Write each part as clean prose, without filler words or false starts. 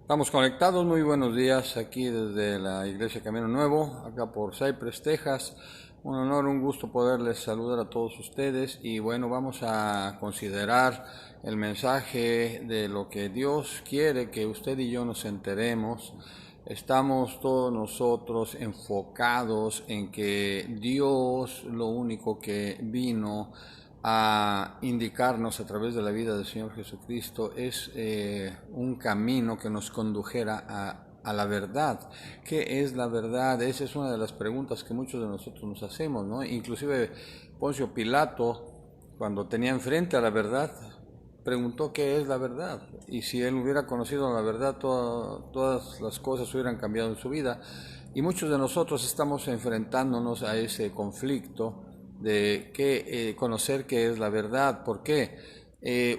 Estamos conectados, muy buenos días aquí desde la Iglesia Camino Nuevo, acá por Cypress, Texas. Un honor, un gusto poderles saludar a todos ustedes y bueno, vamos a considerar el mensaje de lo que Dios quiere que usted y yo nos enteremos. Estamos todos nosotros enfocados en que Dios lo único que vino a indicarnos a través de la vida del Señor Jesucristo es un camino que nos condujera a la verdad. ¿Qué es la verdad? Esa es una de las preguntas que muchos de nosotros nos hacemos, ¿no? Inclusive Poncio Pilato, cuando tenía enfrente a la verdad, preguntó qué es la verdad. Y si él hubiera conocido la verdad, todas las cosas hubieran cambiado en su vida. Y muchos de nosotros estamos enfrentándonos a ese conflicto de conocer qué es la verdad. ¿Por qué?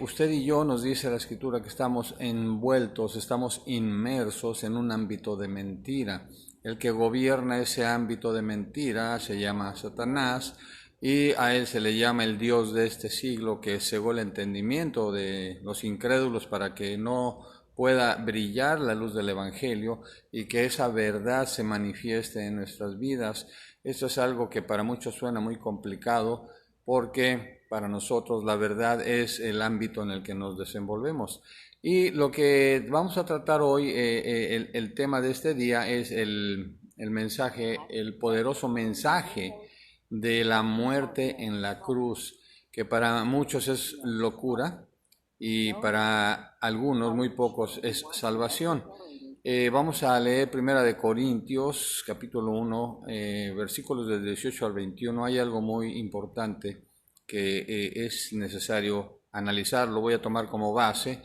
Usted y yo, nos dice la Escritura, que estamos envueltos, estamos inmersos en un ámbito de mentira. El que gobierna ese ámbito de mentira se llama Satanás, y a él se le llama el Dios de este siglo, que cegó el entendimiento de los incrédulos para que no pueda brillar la luz del Evangelio y que esa verdad se manifieste en nuestras vidas. Esto es algo que para muchos suena muy complicado, porque para nosotros la verdad es el ámbito en el que nos desenvolvemos. Y lo que vamos a tratar hoy, el tema de este día es el mensaje, el poderoso mensaje de la muerte en la cruz, que para muchos es locura y para algunos, muy pocos, es salvación. Vamos a leer Primera de Corintios, capítulo 1, versículos del 18 al 21. Hay algo muy importante que es necesario analizar, lo voy a tomar como base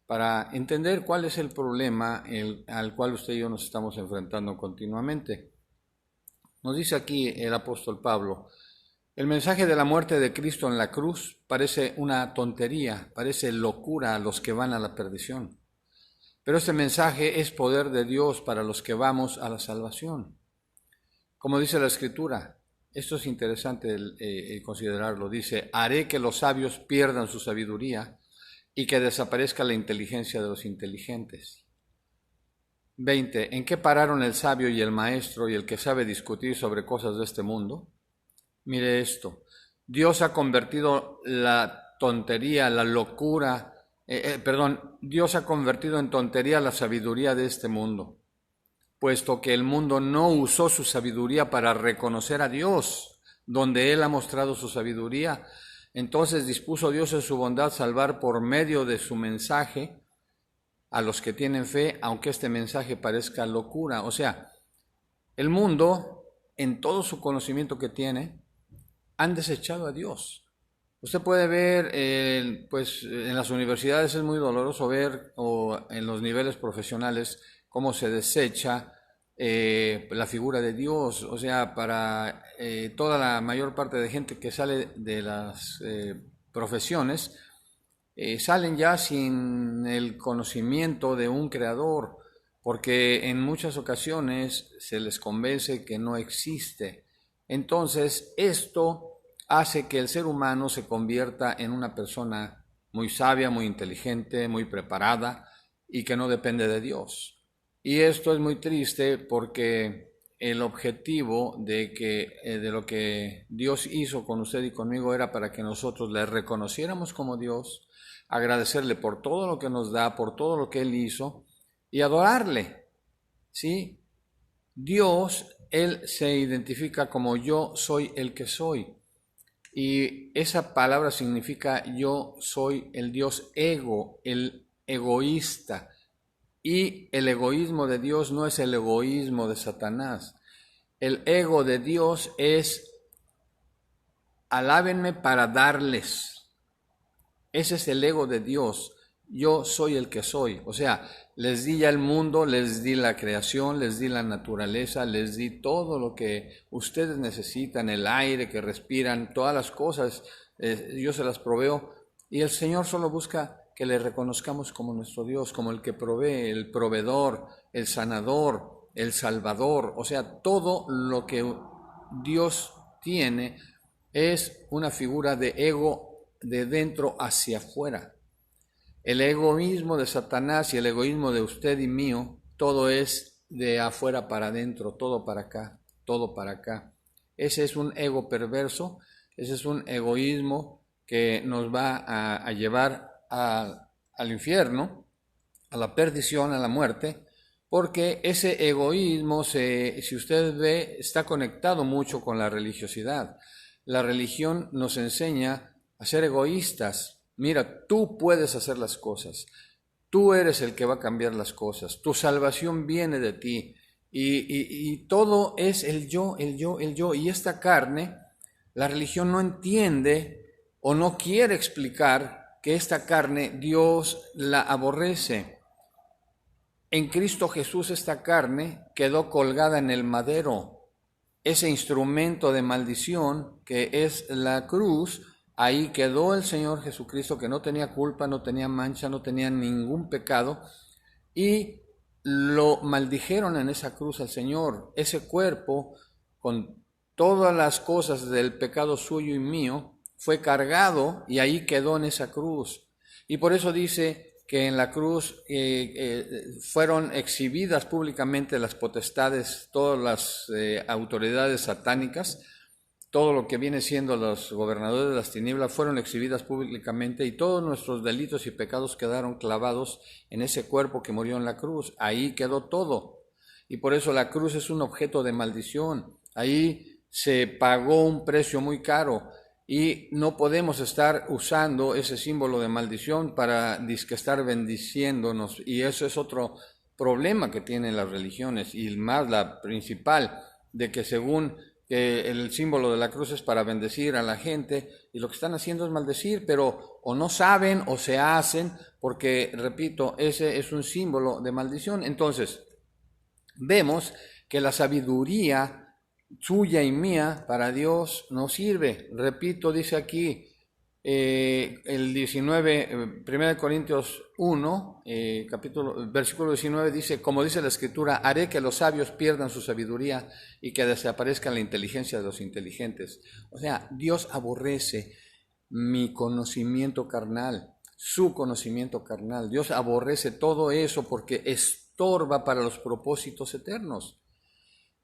para entender cuál es el problema al cual usted y yo nos estamos enfrentando continuamente. Nos dice aquí el apóstol Pablo: el mensaje de la muerte de Cristo en la cruz parece una tontería, parece locura a los que van a la perdición. Pero este mensaje es poder de Dios para los que vamos a la salvación. Como dice la Escritura, esto es interesante considerarlo, dice: haré que los sabios pierdan su sabiduría y que desaparezca la inteligencia de los inteligentes. 20. ¿En qué pararon el sabio y el maestro y el que sabe discutir sobre cosas de este mundo? Mire esto: Dios ha convertido la tontería, la locura, Dios ha convertido en tontería la sabiduría de este mundo, puesto que el mundo no usó su sabiduría para reconocer a Dios, donde Él ha mostrado su sabiduría. Entonces dispuso Dios en su bondad salvar por medio de su mensaje a los que tienen fe, aunque este mensaje parezca locura. O sea, el mundo, en todo su conocimiento que tiene, han desechado a Dios. Usted puede ver, pues en las universidades es muy doloroso ver, o en los niveles profesionales, cómo se desecha la figura de Dios. O sea, para toda la mayor parte de gente que sale de las profesiones, salen ya sin el conocimiento de un creador, porque en muchas ocasiones se les convence que no existe. Entonces, esto hace que el ser humano se convierta en una persona muy sabia, muy inteligente, muy preparada y que no depende de Dios. Y esto es muy triste, porque el objetivo de lo que Dios hizo con usted y conmigo era para que nosotros le reconociéramos como Dios, agradecerle por todo lo que nos da, por todo lo que Él hizo y adorarle, ¿sí? Dios, Él se identifica como yo soy el que soy. Y esa palabra significa yo soy el Dios ego, el egoísta. Y el egoísmo de Dios no es el egoísmo de Satanás. El ego de Dios es: alábenme para darles. Ese es el ego de Dios. Yo soy el que soy. O sea, les di ya el mundo, les di la creación, les di la naturaleza, les di todo lo que ustedes necesitan, el aire que respiran, todas las cosas, yo se las proveo. Y el Señor solo busca que le reconozcamos como nuestro Dios, como el que provee, el proveedor, el sanador, el salvador. O sea, todo lo que Dios tiene es una figura de ego de dentro hacia afuera. El egoísmo de Satanás y el egoísmo de usted y mío, todo es de afuera para adentro, todo para acá, todo para acá. Ese es un ego perverso, ese es un egoísmo que nos va a llevar al infierno, a la perdición, a la muerte, porque ese egoísmo, si usted ve, está conectado mucho con la religiosidad. La religión nos enseña a ser egoístas. Mira, tú puedes hacer las cosas, tú eres el que va a cambiar las cosas, tu salvación viene de ti, y todo es el yo, el yo, el yo. Y esta carne, la religión no entiende o no quiere explicar que esta carne Dios la aborrece. En Cristo Jesús esta carne quedó colgada en el madero. Ese instrumento de maldición que es la cruz, ahí quedó el Señor Jesucristo, que no tenía culpa, no tenía mancha, no tenía ningún pecado, y lo maldijeron en esa cruz al Señor. Ese cuerpo, con todas las cosas del pecado suyo y mío, fue cargado y ahí quedó en esa cruz. Y por eso dice que en la cruz fueron exhibidas públicamente las potestades, todas las autoridades satánicas, todo lo que viene siendo los gobernadores de las tinieblas fueron exhibidas públicamente, y todos nuestros delitos y pecados quedaron clavados en ese cuerpo que murió en la cruz. Ahí quedó todo. Y por eso la cruz es un objeto de maldición. Ahí se pagó un precio muy caro. Y no podemos estar usando ese símbolo de maldición para estar bendiciéndonos. Y eso es otro problema que tienen las religiones, y más la principal, de que según que el símbolo de la cruz es para bendecir a la gente, y lo que están haciendo es maldecir, pero o no saben o se hacen, porque, repito, ese es un símbolo de maldición. Entonces, vemos que la sabiduría suya y mía para Dios no sirve. Repito, dice aquí el 19, 1 Corintios 1, versículo 19 dice, como dice la Escritura, haré que los sabios pierdan su sabiduría y que desaparezca la inteligencia de los inteligentes. O sea, Dios aborrece mi conocimiento carnal, su conocimiento carnal. Dios aborrece todo eso porque estorba para los propósitos eternos.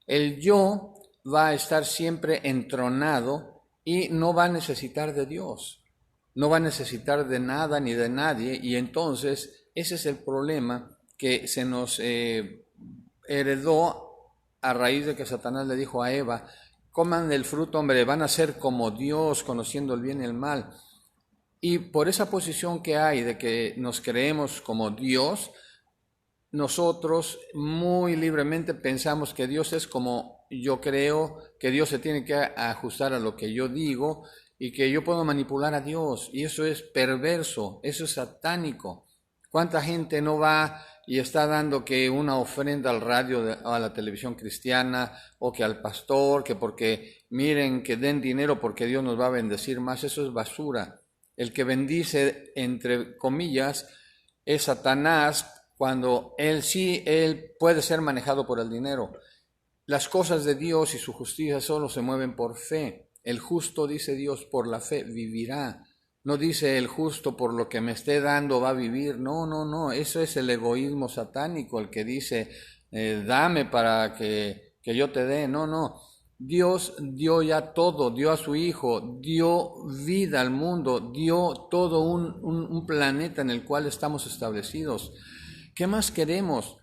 El yo va a estar siempre entronado y no va a necesitar de Dios, no va a necesitar de nada ni de nadie, y entonces ese es el problema que se nos heredó a raíz de que Satanás le dijo a Eva, coman del fruto, hombre, van a ser como Dios, conociendo el bien y el mal. Y por esa posición que hay de que nos creemos como Dios, nosotros muy libremente pensamos que Dios es como yo creo, que Dios se tiene que ajustar a lo que yo digo y que yo puedo manipular a Dios. Y eso es perverso, eso es satánico. ¿Cuánta gente no va y está dando que una ofrenda al radio, a la televisión cristiana, o que al pastor, que porque miren, que den dinero porque Dios nos va a bendecir más? Eso es basura. El que bendice, entre comillas, es Satanás, cuando él puede ser manejado por el dinero. Las cosas de Dios y su justicia solo se mueven por fe. El justo, dice Dios, por la fe vivirá. No dice el justo por lo que me esté dando va a vivir. No, no, no. Eso es el egoísmo satánico, el que dice, dame para que yo te dé. No, no. Dios dio ya todo, dio a su Hijo, dio vida al mundo, dio todo un planeta en el cual estamos establecidos. ¿Qué más queremos?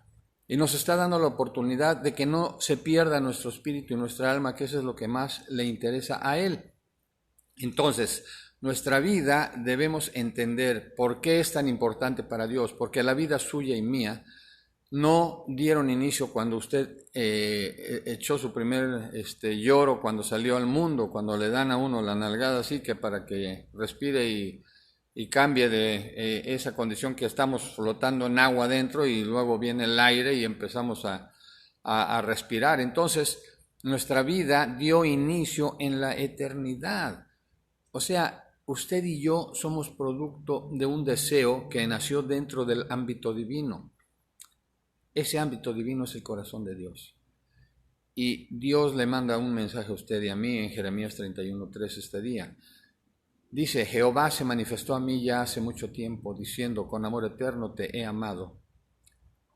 Y nos está dando la oportunidad de que no se pierda nuestro espíritu y nuestra alma, que eso es lo que más le interesa a Él. Entonces, nuestra vida debemos entender por qué es tan importante para Dios, porque la vida suya y mía no dieron inicio cuando usted echó su primer lloro, cuando salió al mundo, cuando le dan a uno la nalgada así que para que respire y cambie de esa condición que estamos flotando en agua adentro, y luego viene el aire y empezamos a respirar. Entonces, nuestra vida dio inicio en la eternidad. O sea, usted y yo somos producto de un deseo que nació dentro del ámbito divino. Ese ámbito divino es el corazón de Dios. Y Dios le manda un mensaje a usted y a mí en Jeremías 31:3 este día. Dice, Jehová se manifestó a mí ya hace mucho tiempo, diciendo, con amor eterno te he amado,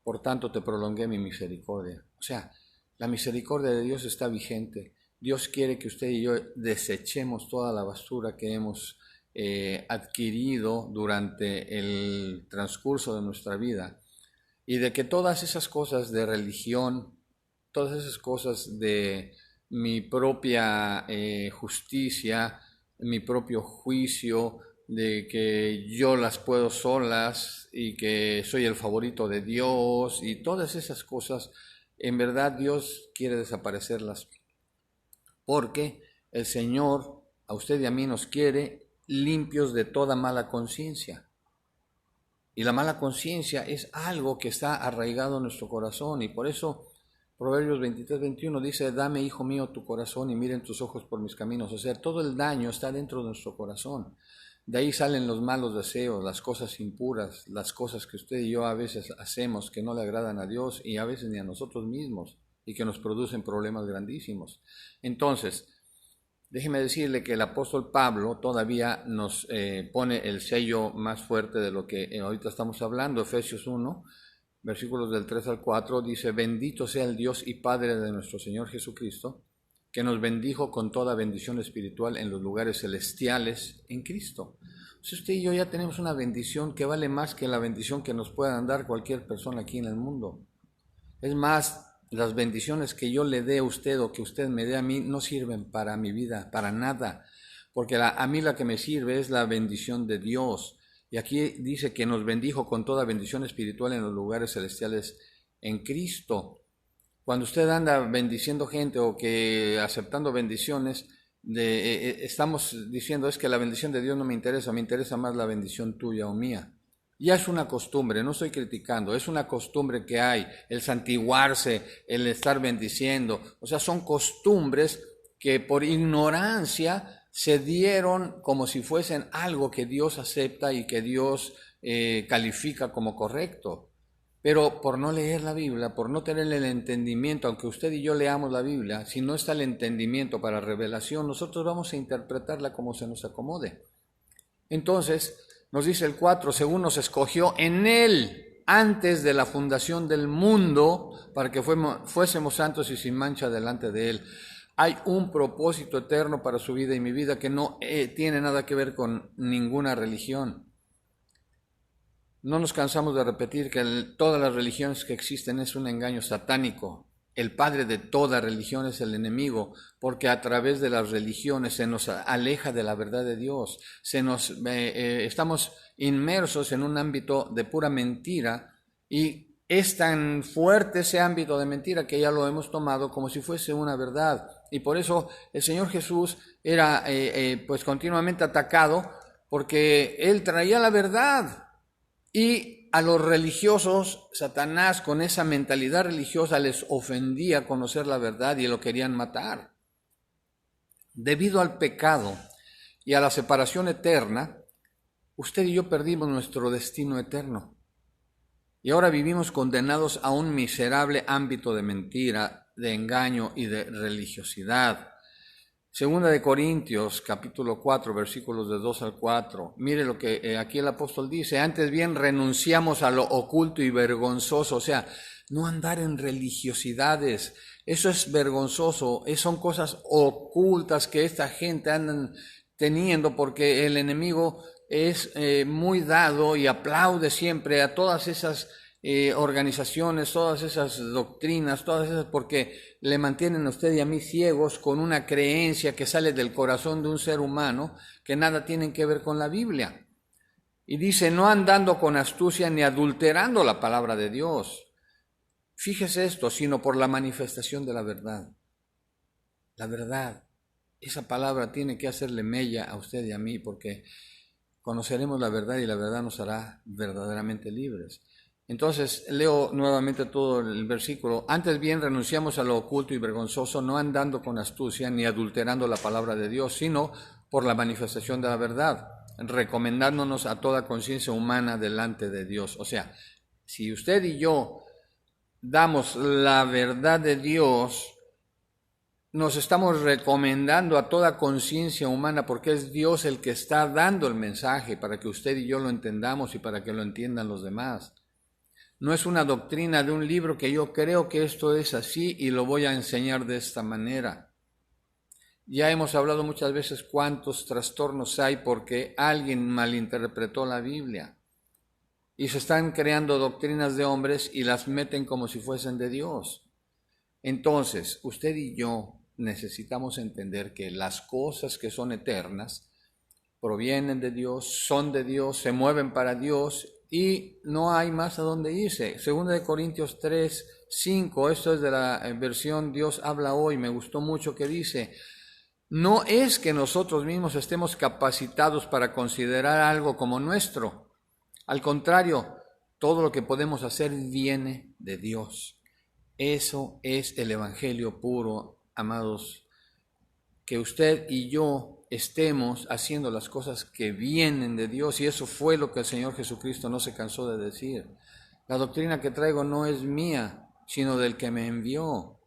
por tanto te prolongué mi misericordia. O sea, la misericordia de Dios está vigente. Dios quiere que usted y yo desechemos toda la basura que hemos adquirido durante el transcurso de nuestra vida, y de que todas esas cosas de religión, todas esas cosas de mi propia justicia, mi propio juicio, de que yo las puedo solas y que soy el favorito de Dios y todas esas cosas, en verdad Dios quiere desaparecerlas, porque el Señor a usted y a mí nos quiere limpios de toda mala conciencia. Y la mala conciencia es algo que está arraigado en nuestro corazón, y por eso Proverbios 23-21 dice, dame, hijo mío, tu corazón y miren tus ojos por mis caminos. O sea, todo el daño está dentro de nuestro corazón. De ahí salen los malos deseos, las cosas impuras, las cosas que usted y yo a veces hacemos que no le agradan a Dios y a veces ni a nosotros mismos, y que nos producen problemas grandísimos. Entonces, déjeme decirle que el apóstol Pablo todavía nos pone el sello más fuerte de lo que ahorita estamos hablando. Efesios 1, versículos del 3 al 4, dice, bendito sea el Dios y Padre de nuestro Señor Jesucristo, que nos bendijo con toda bendición espiritual en los lugares celestiales en Cristo. Si usted y yo ya tenemos una bendición que vale más que la bendición que nos puedan dar cualquier persona aquí en el mundo. Es más, las bendiciones que yo le dé a usted o que usted me dé a mí no sirven para mi vida, para nada, porque a mí la que me sirve es la bendición de Dios. Y aquí dice que nos bendijo con toda bendición espiritual en los lugares celestiales en Cristo. Cuando usted anda bendiciendo gente o que aceptando bendiciones, estamos diciendo es que la bendición de Dios no me interesa más la bendición tuya o mía. Ya es una costumbre, no estoy criticando, es una costumbre que hay, el santiguarse, el estar bendiciendo. O sea, son costumbres que por ignorancia se dieron como si fuesen algo que Dios acepta y que Dios califica como correcto. Pero por no leer la Biblia, por no tener el entendimiento, aunque usted y yo leamos la Biblia, si no está el entendimiento para revelación, nosotros vamos a interpretarla como se nos acomode. Entonces, nos dice el 4, según nos escogió en Él antes de la fundación del mundo, para que fuésemos santos y sin mancha delante de Él. Hay un propósito eterno para su vida y mi vida que no tiene nada que ver con ninguna religión. No nos cansamos de repetir que todas las religiones que existen es un engaño satánico. El padre de toda religión es el enemigo, porque a través de las religiones se nos aleja de la verdad de Dios. Estamos inmersos en un ámbito de pura mentira, y es tan fuerte ese ámbito de mentira que ya lo hemos tomado como si fuese una verdad. Y por eso el Señor Jesús era pues continuamente atacado, porque Él traía la verdad. Y a los religiosos, Satanás con esa mentalidad religiosa les ofendía conocer la verdad y lo querían matar. Debido al pecado y a la separación eterna, usted y yo perdimos nuestro destino eterno. Y ahora vivimos condenados a un miserable ámbito de mentira, de engaño y de religiosidad. Segunda de Corintios, capítulo 4, versículos de 2 al 4. Mire lo que aquí el apóstol dice, antes bien renunciamos a lo oculto y vergonzoso, o sea, no andar en religiosidades, eso es vergonzoso, son cosas ocultas que esta gente andan teniendo, porque el enemigo es muy dado y aplaude siempre a todas esas organizaciones, todas esas doctrinas, todas esas, porque le mantienen a usted y a mí ciegos con una creencia que sale del corazón de un ser humano que nada tienen que ver con la Biblia. Y dice, no andando con astucia ni adulterando la palabra de Dios. Fíjese esto, sino por la manifestación de la verdad. La verdad, esa palabra tiene que hacerle mella a usted y a mí, porque conoceremos la verdad y la verdad nos hará verdaderamente libres. Entonces, leo nuevamente todo el versículo. Antes bien renunciamos a lo oculto y vergonzoso, no andando con astucia ni adulterando la palabra de Dios, sino por la manifestación de la verdad, recomendándonos a toda conciencia humana delante de Dios. O sea, si usted y yo damos la verdad de Dios, nos estamos recomendando a toda conciencia humana, porque es Dios el que está dando el mensaje para que usted y yo lo entendamos y para que lo entiendan los demás. No es una doctrina de un libro que yo creo que esto es así y lo voy a enseñar de esta manera. Ya hemos hablado muchas veces cuántos trastornos hay porque alguien malinterpretó la Biblia y se están creando doctrinas de hombres y las meten como si fuesen de Dios. Entonces, usted y yo necesitamos entender que las cosas que son eternas provienen de Dios, son de Dios, se mueven para Dios y no hay más a dónde irse. 2 Corintios 3:5, esto es de la versión Dios habla hoy, me gustó mucho, que dice: no es que nosotros mismos estemos capacitados para considerar algo como nuestro. Al contrario, todo lo que podemos hacer viene de Dios. Eso es el evangelio puro, amados. Que usted y yo estemos haciendo las cosas que vienen de Dios, y eso fue lo que el Señor Jesucristo no se cansó de decir. La doctrina que traigo no es mía, sino del que me envió.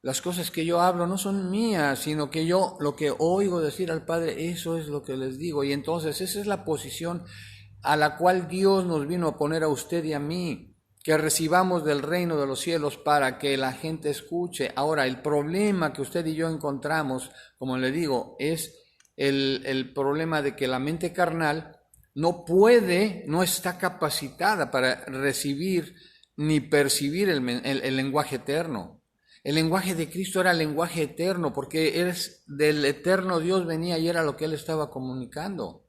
Las cosas que yo hablo no son mías, sino que yo lo que oigo decir al Padre, eso es lo que les digo. Y entonces esa es la posición a la cual Dios nos vino a poner a usted y a mí, que recibamos del reino de los cielos para que la gente escuche. Ahora, el problema que usted y yo encontramos, como le digo, es el problema de que la mente carnal no está capacitada para recibir ni percibir el lenguaje eterno. El lenguaje de Cristo era lenguaje eterno, porque del eterno Dios venía y era lo que Él estaba comunicando.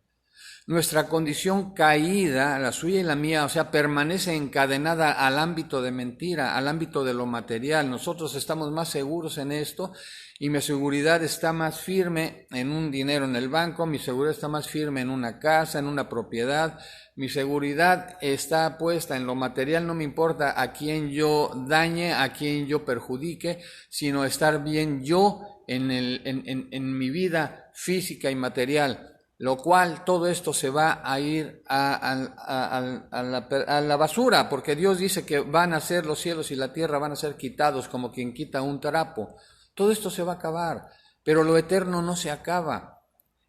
Nuestra condición caída, la suya y la mía, permanece encadenada al ámbito de mentira, al ámbito de lo material. Nosotros estamos más seguros en esto y mi seguridad está más firme en un dinero en el banco, mi seguridad está más firme en una casa, en una propiedad. Mi seguridad está puesta en lo material, no me importa a quién yo dañe, a quién yo perjudique, sino estar bien yo en mi vida física y material. Lo cual todo esto se va a ir a la basura, porque Dios dice que van a ser los cielos y la tierra van a ser quitados como quien quita un trapo. Todo esto se va a acabar, pero lo eterno no se acaba.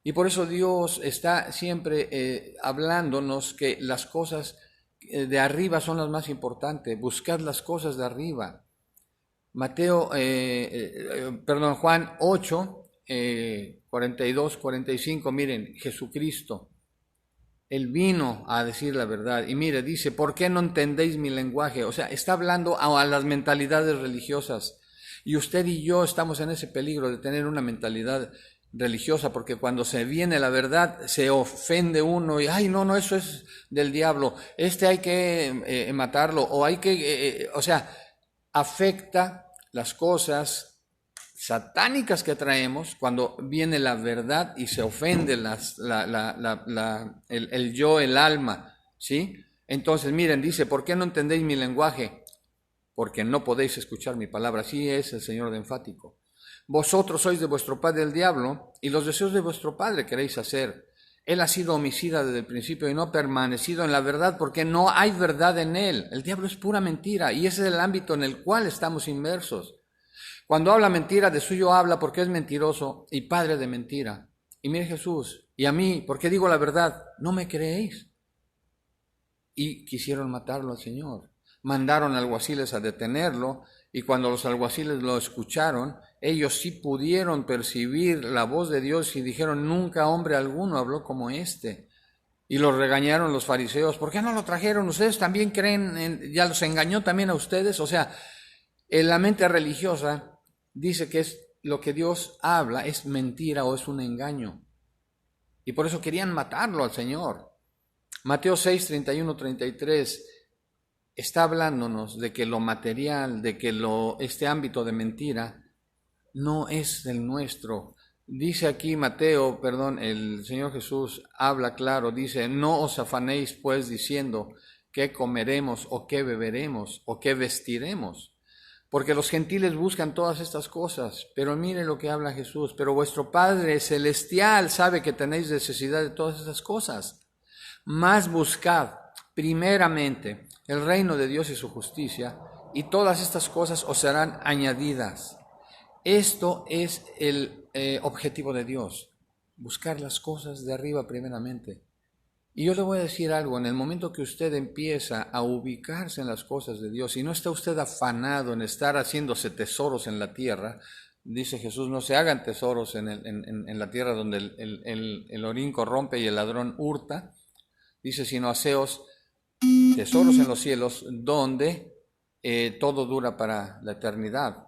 Y por eso Dios está siempre hablándonos que las cosas de arriba son las más importantes. Buscad las cosas de arriba. Juan 8, 42, 45, miren, Jesucristo, Él vino a decir la verdad. Y mire, dice, ¿por qué no entendéis mi lenguaje? Está hablando a las mentalidades religiosas. Y usted y yo estamos en ese peligro de tener una mentalidad religiosa, porque cuando se viene la verdad se ofende uno y ay no, eso es del diablo, hay que matarlo, o hay que, afecta las cosas satánicas que traemos cuando viene la verdad y se ofende el yo, el alma, ¿sí? Entonces miren, dice, ¿por qué no entendéis mi lenguaje? Porque no podéis escuchar mi palabra. Así es el Señor de enfático. Vosotros sois de vuestro padre el diablo, y los deseos de vuestro padre queréis hacer. Él ha sido homicida desde el principio y no ha permanecido en la verdad, porque no hay verdad en él. El diablo es pura mentira, y ese es el ámbito en el cual estamos inmersos. Cuando habla mentira, de suyo habla porque es mentiroso y padre de mentira. Y mire Jesús, y a mí, porque digo la verdad, no me creéis. Y quisieron matarlo al Señor. Mandaron alguaciles a detenerlo, y cuando los alguaciles lo escucharon, ellos sí pudieron percibir la voz de Dios y dijeron, nunca hombre alguno habló como este. Y los regañaron los fariseos, ¿por qué no lo trajeron? ¿Ustedes también creen, ya los engañó también a ustedes? En la mente religiosa dice que es lo que Dios habla es mentira o es un engaño. Y por eso querían matarlo al Señor. Mateo 6, 31, 33 está hablándonos de que lo material, de que este ámbito de mentira no es el nuestro. Dice aquí el Señor Jesús habla claro, dice, no os afanéis pues diciendo qué comeremos o qué beberemos o qué vestiremos, porque los gentiles buscan todas estas cosas, pero mire lo que habla Jesús, pero vuestro Padre Celestial sabe que tenéis necesidad de todas estas cosas, mas buscad primeramente el reino de Dios y su justicia, y todas estas cosas os serán añadidas. Esto es el objetivo de Dios, buscar las cosas de arriba primeramente. Y yo le voy a decir algo, en el momento que usted empieza a ubicarse en las cosas de Dios y no está usted afanado en estar haciéndose tesoros en la tierra, dice Jesús, no se hagan tesoros en la tierra donde el orín corrompe y el ladrón hurta, dice, sino haceos tesoros en los cielos donde todo dura para la eternidad.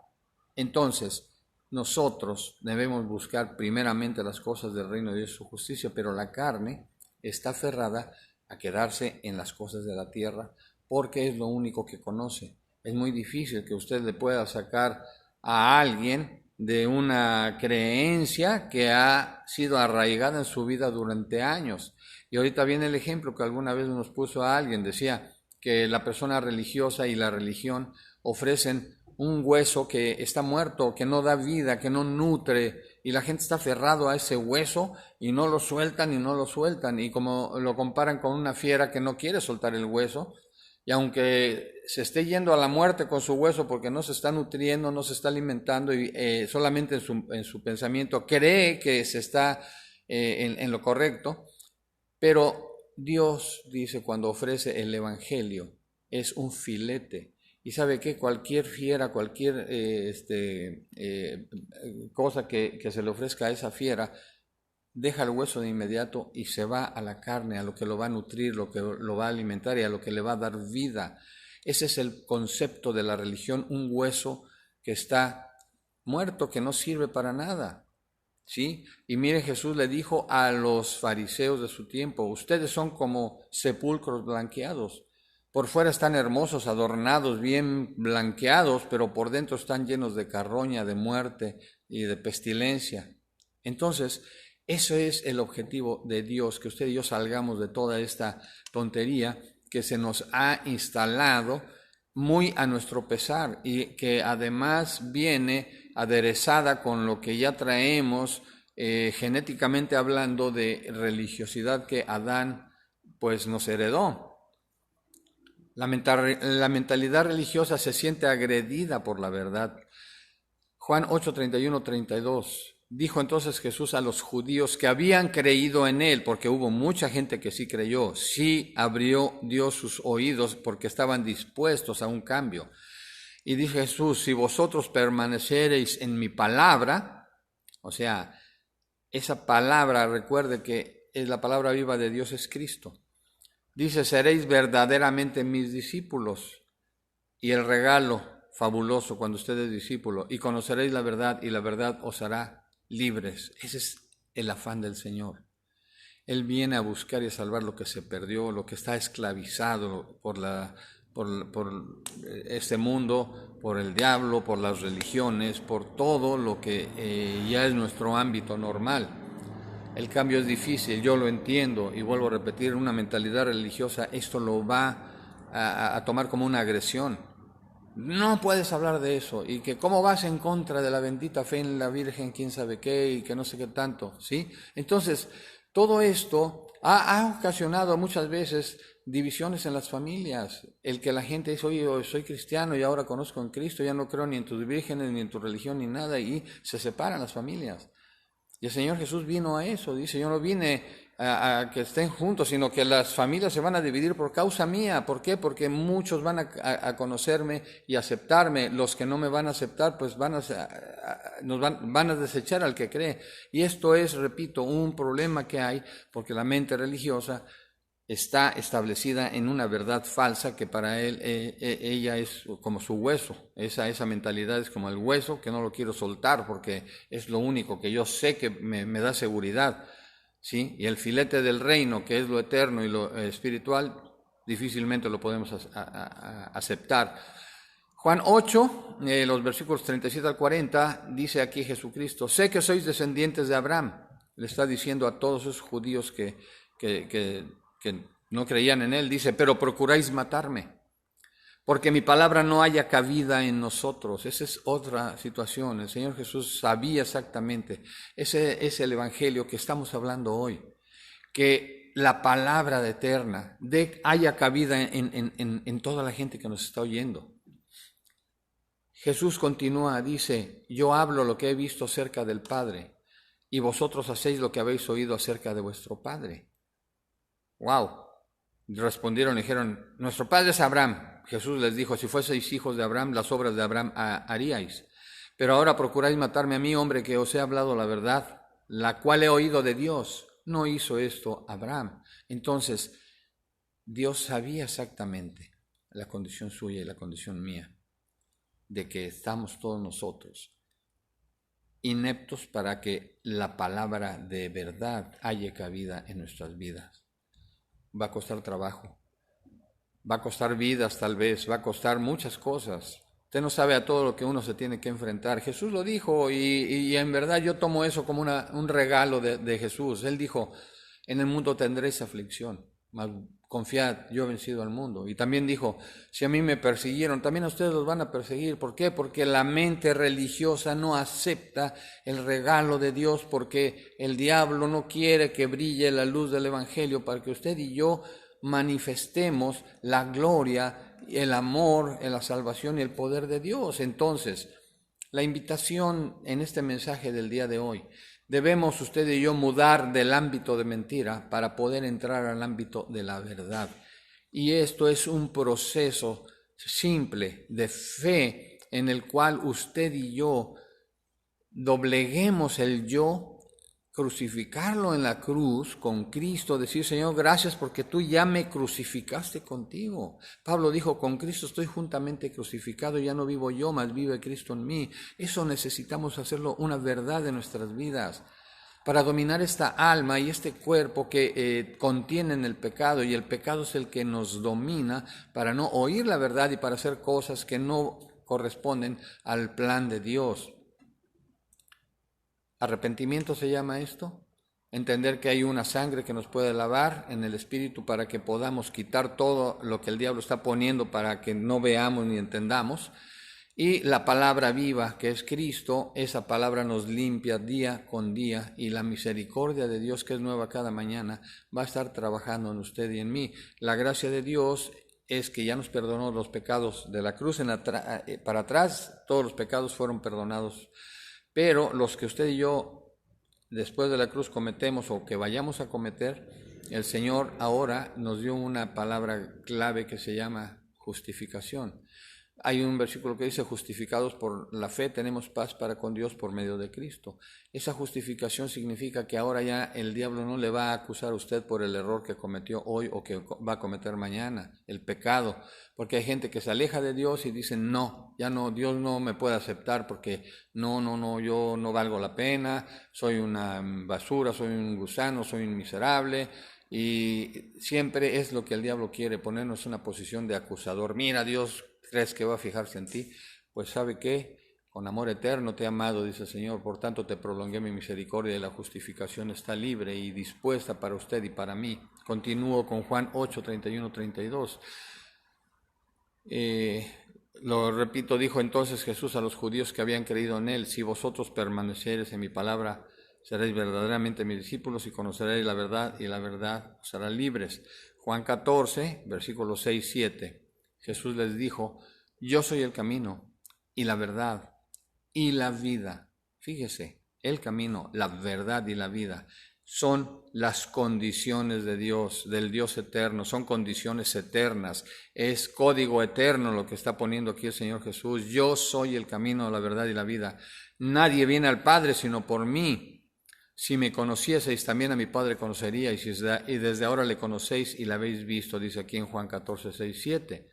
Entonces, nosotros debemos buscar primeramente las cosas del reino de Dios y su justicia, pero la carne está aferrada a quedarse en las cosas de la tierra porque es lo único que conoce. Es muy difícil que usted le pueda sacar a alguien de una creencia que ha sido arraigada en su vida durante años. Y ahorita viene el ejemplo que alguna vez nos puso a alguien, decía que la persona religiosa y la religión ofrecen un hueso que está muerto, que no da vida, que no nutre, y la gente está aferrado a ese hueso y no lo sueltan y no lo sueltan, y como lo comparan con una fiera que no quiere soltar el hueso, y aunque se esté yendo a la muerte con su hueso porque no se está nutriendo, no se está alimentando, y solamente en su pensamiento cree que se está en lo correcto, pero Dios dice cuando ofrece el evangelio, es un filete. Y sabe que cualquier fiera, cualquier cosa que se le ofrezca a esa fiera, deja el hueso de inmediato y se va a la carne, a lo que lo va a nutrir, lo que lo va a alimentar y a lo que le va a dar vida. Ese es el concepto de la religión, un hueso que está muerto, que no sirve para nada. ¿Sí? Y mire, Jesús le dijo a los fariseos de su tiempo, ustedes son como sepulcros blanqueados. Por fuera están hermosos, adornados, bien blanqueados, pero por dentro están llenos de carroña, de muerte y de pestilencia. Entonces, eso es el objetivo de Dios, que usted y yo salgamos de toda esta tontería que se nos ha instalado muy a nuestro pesar y que además viene aderezada con lo que ya traemos genéticamente hablando de religiosidad que Adán pues nos heredó. La mentalidad religiosa se siente agredida por la verdad. Juan 8, 31, 32. Dijo entonces Jesús a los judíos que habían creído en él, porque hubo mucha gente que sí creyó, sí abrió Dios sus oídos porque estaban dispuestos a un cambio. Y dijo Jesús, si vosotros permanecereis en mi palabra, o sea, esa palabra, recuerde que es la palabra viva de Dios, es Cristo. Dice, seréis verdaderamente mis discípulos. Y el regalo fabuloso cuando usted es discípulo, y conoceréis la verdad, y la verdad os hará libres. Ese es el afán del Señor. Él viene a buscar y a salvar lo que se perdió, lo que está esclavizado por este mundo, por el diablo, por las religiones, por todo lo que ya es nuestro ámbito normal. El cambio es difícil, yo lo entiendo, y vuelvo a repetir, una mentalidad religiosa esto lo va a tomar como una agresión. No puedes hablar de eso, y que cómo vas en contra de la bendita fe en la Virgen, quién sabe qué, y que no sé qué tanto, ¿sí? Entonces, todo esto ha ocasionado muchas veces divisiones en las familias. El que la gente dice, oye, yo soy cristiano y ahora conozco en Cristo, ya no creo ni en tus vírgenes, ni en tu religión, ni nada, y se separan las familias. Y el Señor Jesús vino a eso, dice, yo no vine a que estén juntos, sino que las familias se van a dividir por causa mía. ¿Por qué? Porque muchos van a conocerme y aceptarme. Los que no me van a aceptar, pues van a desechar al que cree. Y esto es, repito, un problema que hay, porque la mente religiosa está establecida en una verdad falsa que para él, ella es como su hueso. Esa mentalidad es como el hueso que no lo quiero soltar porque es lo único que yo sé que me da seguridad, ¿sí? Y el filete del reino, que es lo eterno y lo espiritual, difícilmente lo podemos aceptar. Juan 8, los versículos 37 al 40, dice aquí Jesucristo, sé que sois descendientes de Abraham. Le está diciendo a todos esos judíos que no creían en él, dice, pero procuráis matarme, porque mi palabra no haya cabida en nosotros. Esa es otra situación. El Señor Jesús sabía exactamente, ese es el evangelio que estamos hablando hoy, que la palabra eterna haya cabida en toda la gente que nos está oyendo. Jesús continúa, dice, yo hablo lo que he visto acerca del Padre, y vosotros hacéis lo que habéis oído acerca de vuestro padre. ¡Wow! Respondieron y dijeron, nuestro padre es Abraham. Jesús les dijo, si fueseis hijos de Abraham, las obras de Abraham haríais. Pero ahora procuráis matarme a mí, hombre, que os he hablado la verdad, la cual he oído de Dios. No hizo esto Abraham. Entonces, Dios sabía exactamente la condición suya y la condición mía, de que estamos todos nosotros ineptos para que la palabra de verdad haya cabida en nuestras vidas. Va a costar trabajo, va a costar vidas tal vez, va a costar muchas cosas. Usted no sabe a todo lo que uno se tiene que enfrentar. Jesús lo dijo y en verdad yo tomo eso como un regalo de Jesús. Él dijo, en el mundo tendréis aflicción, mas confiad, yo he vencido al mundo. Y también dijo, si a mí me persiguieron, también a ustedes los van a perseguir. ¿Por qué? Porque la mente religiosa no acepta el regalo de Dios, porque el diablo no quiere que brille la luz del Evangelio para que usted y yo manifestemos la gloria, el amor, la salvación y el poder de Dios. Entonces, la invitación en este mensaje del día de hoy, debemos usted y yo mudar del ámbito de mentira para poder entrar al ámbito de la verdad. Y esto es un proceso simple de fe en el cual usted y yo dobleguemos el yo, crucificarlo en la cruz con Cristo, decir, Señor, gracias porque tú ya me crucificaste contigo. Pablo dijo, con Cristo estoy juntamente crucificado, ya no vivo yo, mas vive Cristo en mí. Eso necesitamos hacerlo una verdad de nuestras vidas, para dominar esta alma y este cuerpo que contienen el pecado, y el pecado es el que nos domina para no oír la verdad y para hacer cosas que no corresponden al plan de Dios. Arrepentimiento se llama esto, entender que hay una sangre que nos puede lavar en el espíritu para que podamos quitar todo lo que el diablo está poniendo para que no veamos ni entendamos. Y la palabra viva, que es Cristo, esa palabra nos limpia día con día, y la misericordia de Dios, que es nueva cada mañana, va a estar trabajando en usted y en mí. La gracia de Dios es que ya nos perdonó los pecados de la cruz para atrás, todos los pecados fueron perdonados. Pero los que usted y yo después de la cruz cometemos o que vayamos a cometer, el Señor ahora nos dio una palabra clave que se llama justificación. Hay un versículo que dice, justificados por la fe tenemos paz para con Dios por medio de Cristo. Esa justificación significa que ahora ya el diablo no le va a acusar a usted por el error que cometió hoy o que va a cometer mañana, el pecado. Porque hay gente que se aleja de Dios y dicen, no, ya no, Dios no me puede aceptar porque no, yo no valgo la pena, soy una basura, soy un gusano, soy un miserable. Y siempre es lo que el diablo quiere, ponernos en una posición de acusador. Mira, Dios, ¿crees que va a fijarse en ti? Pues ¿sabe qué? Con amor eterno te he amado, dice el Señor, por tanto te prolongué mi misericordia y la justificación está libre y dispuesta para usted y para mí. Continúo con Juan 8, 31, 32. Lo repito, dijo entonces Jesús a los judíos que habían creído en él, si vosotros permanecereis en mi palabra, seréis verdaderamente mis discípulos y conoceréis la verdad, y la verdad os hará libres. Juan 14, versículos 6, 7. Jesús les dijo, yo soy el camino y la verdad y la vida. Fíjese, el camino, la verdad y la vida son las condiciones de Dios, del Dios eterno, son condiciones eternas, es código eterno lo que está poniendo aquí el Señor Jesús. Yo soy el camino, la verdad y la vida. Nadie viene al Padre sino por mí. Si me conocieseis, también a mi Padre conoceríais, y desde ahora le conocéis y la habéis visto, dice aquí en Juan 14, 6, 7.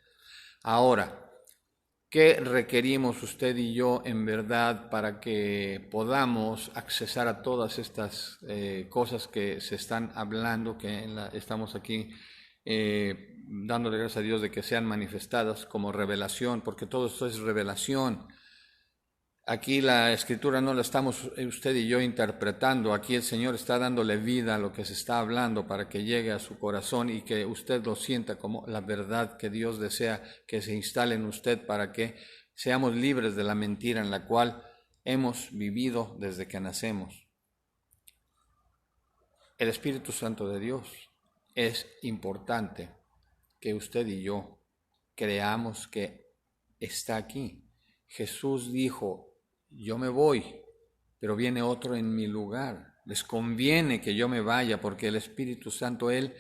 Ahora, ¿qué requerimos usted y yo en verdad para que podamos accesar a todas estas cosas que se están hablando, que estamos aquí dándole gracias a Dios de que sean manifestadas como revelación, porque todo esto es revelación? Aquí la escritura no la estamos usted y yo interpretando, aquí el Señor está dándole vida a lo que se está hablando para que llegue a su corazón y que usted lo sienta como la verdad que Dios desea que se instale en usted para que seamos libres de la mentira en la cual hemos vivido desde que nacemos. El Espíritu Santo de Dios es importante que usted y yo creamos que está aquí, Jesús dijo, yo me voy, pero viene otro en mi lugar. Les conviene que yo me vaya porque el Espíritu Santo, Él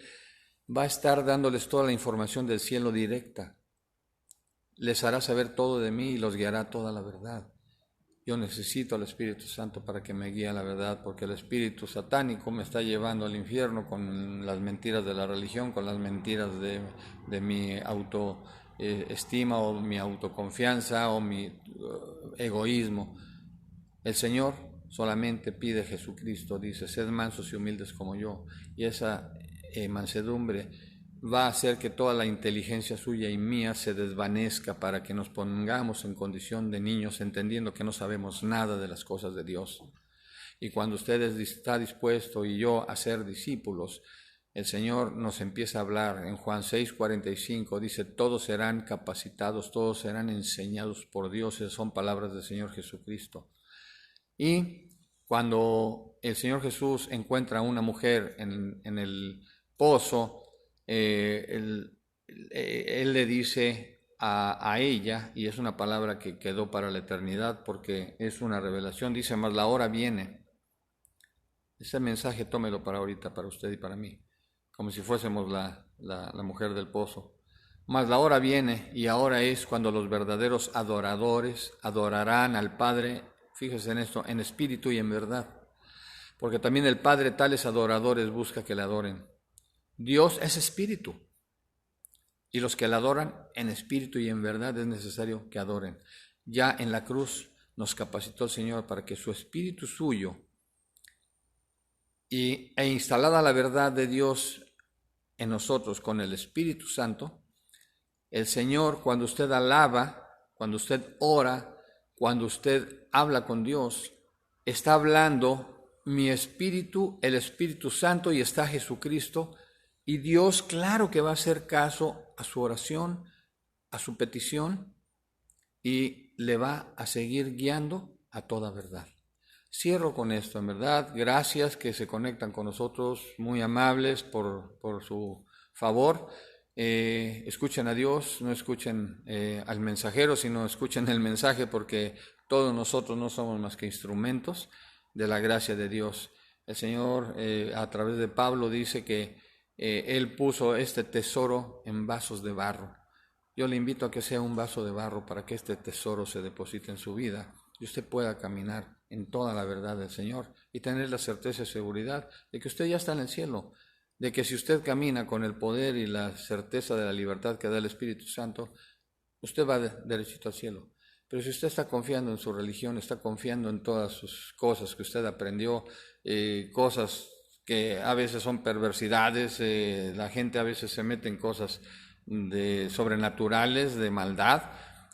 va a estar dándoles toda la información del cielo directa. Les hará saber todo de mí y los guiará a toda la verdad. Yo necesito al Espíritu Santo para que me guíe a la verdad, porque el espíritu satánico me está llevando al infierno con las mentiras de la religión, con las mentiras de mi autoestima o mi autoconfianza o mi egoísmo. El Señor solamente pide a Jesucristo, dice, sed mansos y humildes como yo, y esa mansedumbre va a hacer que toda la inteligencia suya y mía se desvanezca para que nos pongamos en condición de niños, entendiendo que no sabemos nada de las cosas de Dios. Y cuando usted está dispuesto y yo a ser discípulos, el Señor nos empieza a hablar. En Juan 6:45 dice, todos serán capacitados, todos serán enseñados por Dios. Esas son palabras del Señor Jesucristo. Y cuando el Señor Jesús encuentra a una mujer en el pozo, él le dice a ella, y es una palabra que quedó para la eternidad porque es una revelación, dice, mas la hora viene. Ese mensaje tómelo para ahorita, para usted y para mí, como si fuésemos la mujer del pozo. Mas la hora viene, y ahora es cuando los verdaderos adoradores adorarán al Padre, fíjese en esto, en espíritu y en verdad, porque también el Padre tales adoradores busca que le adoren. Dios es espíritu, y los que le adoran en espíritu y en verdad es necesario que adoren. Ya en la cruz nos capacitó el Señor para que su espíritu suyo e instalada la verdad de Dios en nosotros con el Espíritu Santo, el Señor, cuando usted alaba, cuando usted ora, cuando usted habla con Dios, está hablando mi espíritu, el Espíritu Santo, y está Jesucristo. Y Dios, claro que va a hacer caso a su oración, a su petición, y le va a seguir guiando a toda verdad. Cierro con esto, en verdad. Gracias que se conectan con nosotros, muy amables por su favor. Escuchen a Dios, no escuchen al mensajero, sino escuchen el mensaje, porque todos nosotros no somos más que instrumentos de la gracia de Dios. El Señor, a través de Pablo, dice que Él puso este tesoro en vasos de barro. Yo le invito a que sea un vaso de barro para que este tesoro se deposite en su vida y usted pueda caminar en toda la verdad del Señor y tener la certeza y seguridad de que usted ya está en el cielo, de que si usted camina con el poder y la certeza de la libertad que da el Espíritu Santo, usted va derechito al cielo. Pero si usted está confiando en su religión, está confiando en todas sus cosas que usted aprendió, cosas que a veces son perversidades, la gente a veces se mete en cosas sobrenaturales, de maldad,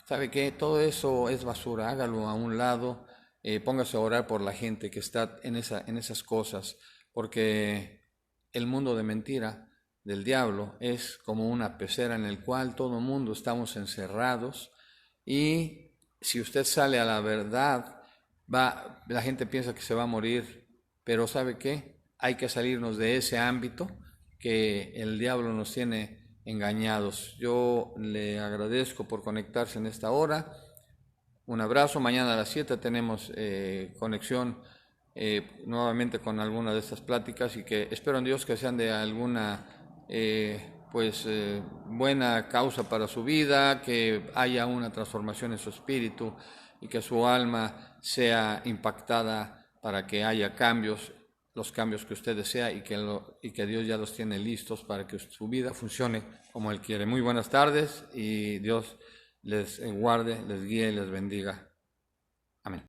¿sabe qué? Todo eso es basura, hágalo a un lado, póngase a orar por la gente que está en esas cosas, porque el mundo de mentira del diablo es como una pecera en el cual todo el mundo estamos encerrados, y si usted sale a la verdad, la gente piensa que se va a morir, pero ¿sabe qué? Hay que salirnos de ese ámbito que el diablo nos tiene engañados. Yo le agradezco por conectarse en esta hora. Un abrazo. Mañana a las 7 tenemos conexión nuevamente con alguna de estas pláticas, y que espero en Dios que sean de alguna buena causa para su vida, que haya una transformación en su espíritu y que su alma sea impactada para que haya cambios, los cambios que usted desea, y que Dios ya los tiene listos para que su vida funcione como Él quiere. Muy buenas tardes y Dios les guarde, les guíe y les bendiga. Amén.